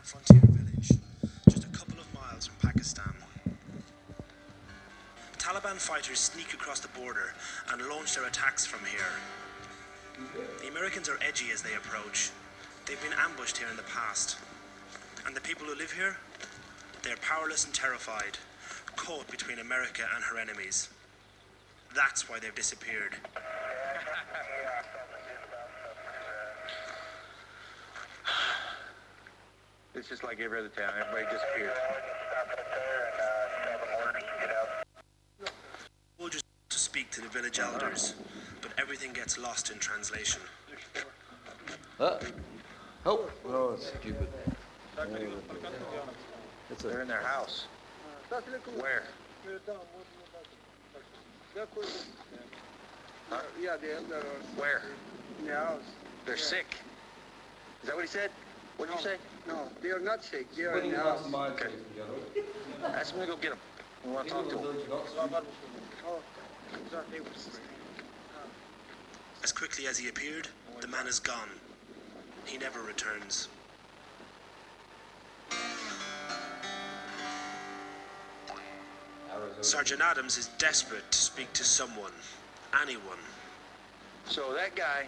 frontier village, just a couple of miles from Pakistan. Taliban fighters sneak across the border and launch their attacks from here. The Americans are edgy as they approach. They've been ambushed here in the past. And the people who live here? They're powerless and terrified, caught between America and her enemies. That's why they've disappeared. It's just like every other town. Everybody disappears. We'll just to speak to the village elders, but everything gets lost in translation. Oh, it's stupid. They're in their house. Where? Huh? Yeah, the elder. Where? In the house. They're sick. Is that what he said? What did you say? No, they are not sick. They are in the house. Okay. Ask him to go get them. We want to talk to him. As quickly as he appeared, the man is gone. He never returns. Sergeant Adams is desperate to speak to someone, anyone. So that guy,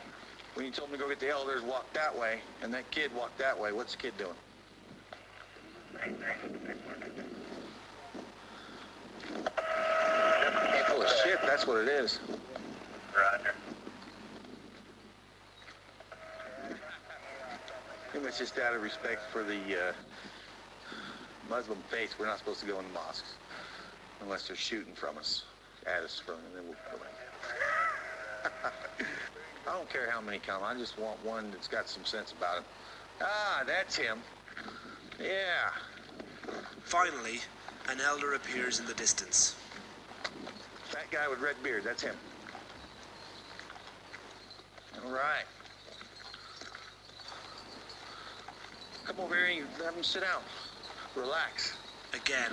when you told him to go get the elders, walked that way, and that kid walked that way. What's the kid doing? Full of shit, that's what it is. Roger. I think it's just out of respect for the Muslim faith. We're not supposed to go in the mosques unless they're shooting from us, at us from, and then we'll go in. I don't care how many come. I just want one that's got some sense about him. Ah, that's him. Yeah. Finally, an elder appears in the distance. That guy with red beard, that's him. All right. Come over here and have him sit down. Relax. Again,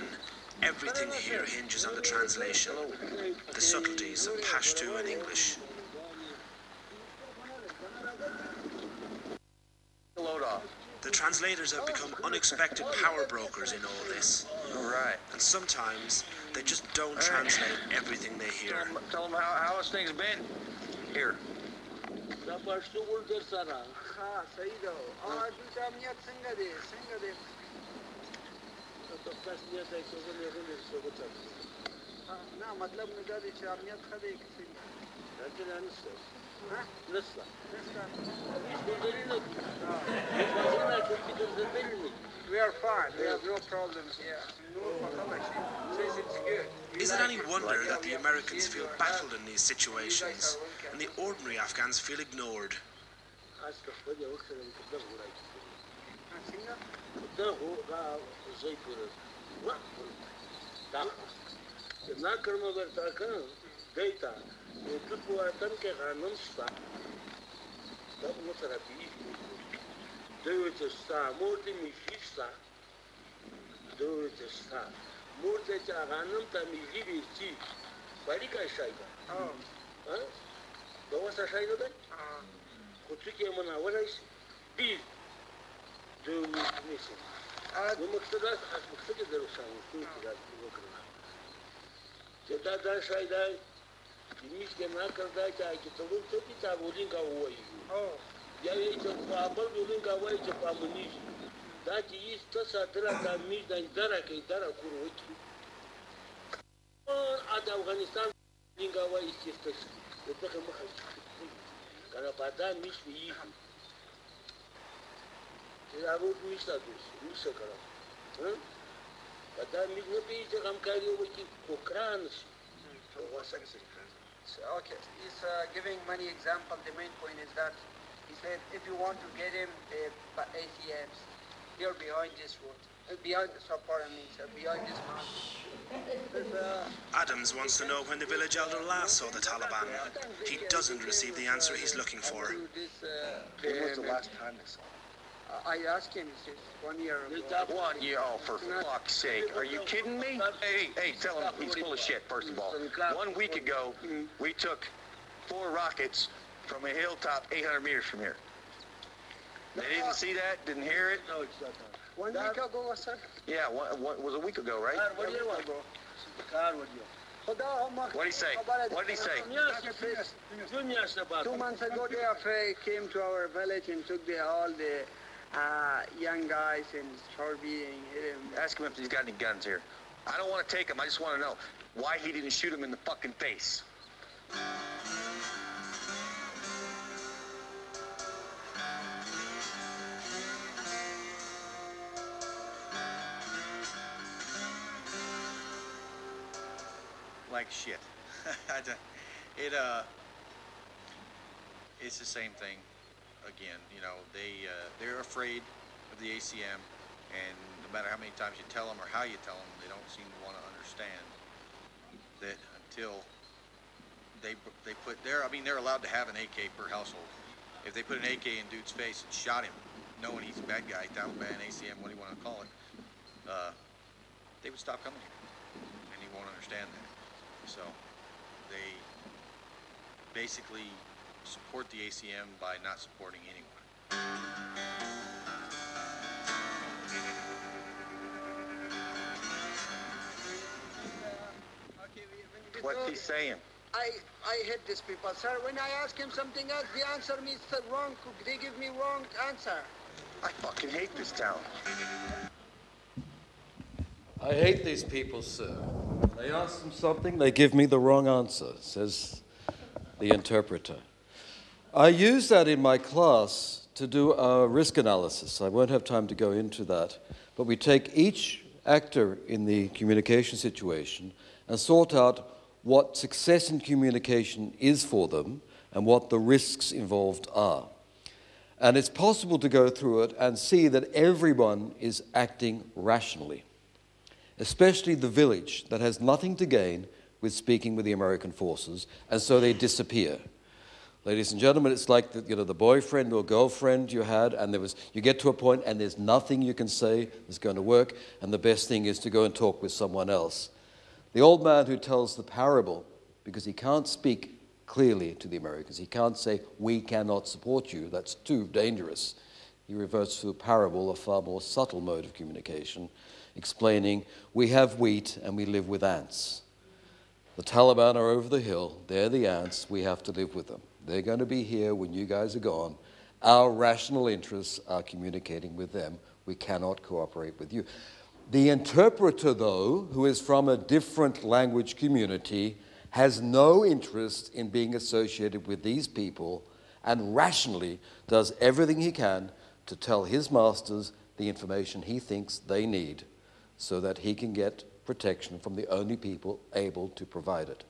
everything here hinges on the translation, the subtleties of Pashto and English. Load off. The translators have become unexpected power brokers in all this. All right. And sometimes they just don't translate everything they hear. Tell them how has things been here. We are fine. We have no problems here. Says it's good. Is it any wonder that the Americans feel baffled in these situations and the ordinary Afghans feel ignored? Okay, he's giving many example. The main point is that he said if you want to get him the ATMs, they're behind this road, behind this mountain. Adams wants to know when the village elder last saw the Taliban. He doesn't receive the answer he's looking for. When was the last time they saw him? I asked him, he says, 1 year ago. 1 year, oh, for fuck's sake. Are you kidding me? Hey, tell him he's full of shit, first of all. 1 week ago, we took 4 rockets from a hilltop 800 meters from here. They didn't see that, didn't hear it? No, it's not. 1 week ago, sir. Yeah, was a week ago, right? What do you want? What did he say? What did he say? 2 months ago, they came to our village and took all the young guys and started beating him. Ask him if he's got any guns here. I don't want to take him. I just want to know why he didn't shoot him in the fucking face. Like shit. It's the same thing again. You know, they're afraid of the ACM, and no matter how many times you tell them or how you tell them, they don't seem to want to understand that until they put I mean, they're allowed to have an AK per household. If they put an AK in dude's face and shot him, knowing he's a bad guy, Taliban, ACM, what do you want to call it, they would stop coming here, and he won't understand that. So they basically support the ACM by not supporting anyone. What's he saying? I hate these people, sir. When I ask him something else, they answer me wrong. They give me wrong answer. I fucking hate this town. I hate these people, sir. They ask them something, they give me the wrong answer, says the interpreter. I use that in my class to do a risk analysis. I won't have time to go into that, but we take each actor in the communication situation and sort out what success in communication is for them and what the risks involved are. And it's possible to go through it and see that everyone is acting rationally, especially the village that has nothing to gain with speaking with the American forces, and so they disappear. Ladies and gentlemen, it's like the boyfriend or girlfriend you had, and you get to a point and there's nothing you can say that's going to work, and the best thing is to go and talk with someone else. The old man who tells the parable, because he can't speak clearly to the Americans, he can't say, "We cannot support you," that's too dangerous. He reverts to a parable, a far more subtle mode of communication, explaining, we have wheat and we live with ants. The Taliban are over the hill, they're the ants, we have to live with them. They're going to be here when you guys are gone. Our rational interests are communicating with them. We cannot cooperate with you. The interpreter, though, who is from a different language community, has no interest in being associated with these people and rationally does everything he can to tell his masters the information he thinks they need so that he can get protection from the only people able to provide it.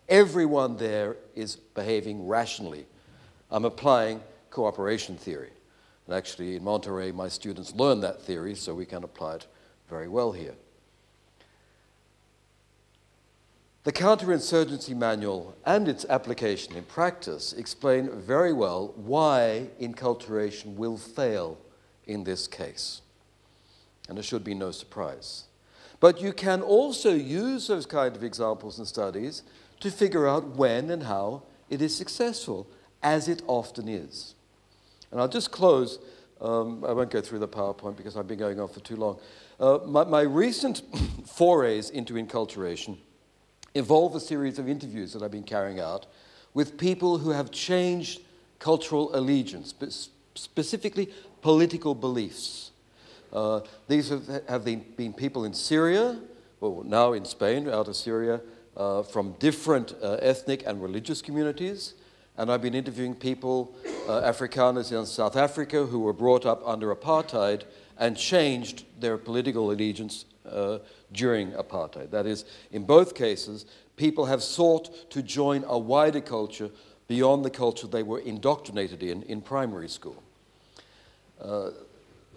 Everyone there is behaving rationally. I'm applying cooperation theory. And actually, in Monterey, my students learn that theory, so we can apply it very well here. The counterinsurgency manual and its application in practice explain very well why enculturation will fail in this case. And it should be no surprise. But you can also use those kind of examples and studies to figure out when and how it is successful, as it often is. And I'll just close. I won't go through the PowerPoint because I've been going on for too long. My recent forays into enculturation involve a series of interviews that I've been carrying out with people who have changed cultural allegiance, specifically political beliefs. These have been people in Syria, well, now in Spain, out of Syria, from different ethnic and religious communities. And I've been interviewing people, Afrikaners in South Africa, who were brought up under apartheid and changed their political allegiance during apartheid. That is, in both cases, people have sought to join a wider culture beyond the culture they were indoctrinated in primary school.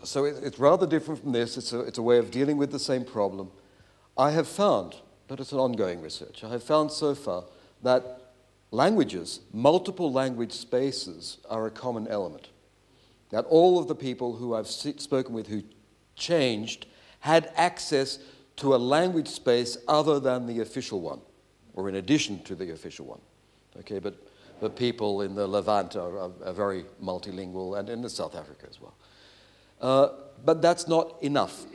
So it's rather different from this. It's a way of dealing with the same problem. I have found, but it's an ongoing research, I have found so far that languages, multiple language spaces, are a common element. That all of the people who I've spoken with who changed had access to a language space other than the official one, or in addition to the official one. Okay, but people in the Levant are very multilingual, and in South Africa as well. But that's not enough.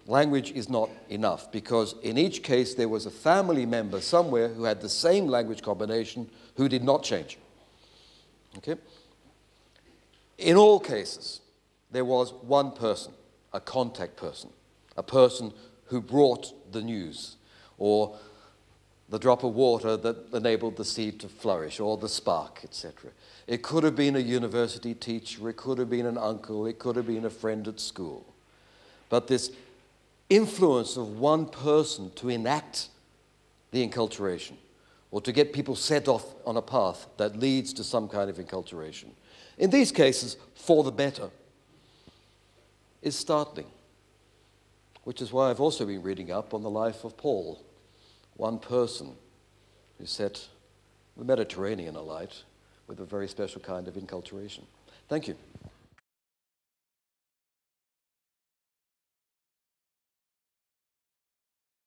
Language is not enough, because in each case there was a family member somewhere who had the same language combination who did not change. Okay? In all cases, there was one person, a contact person, a person who brought the news, or the drop of water that enabled the seed to flourish, or the spark, etc. It could have been a university teacher, it could have been an uncle, it could have been a friend at school. But this influence of one person to enact the enculturation, or to get people set off on a path that leads to some kind of enculturation, in these cases, for the better, is startling. Which is why I've also been reading up on the life of Paul, one person who set the Mediterranean alight with a very special kind of enculturation. Thank you.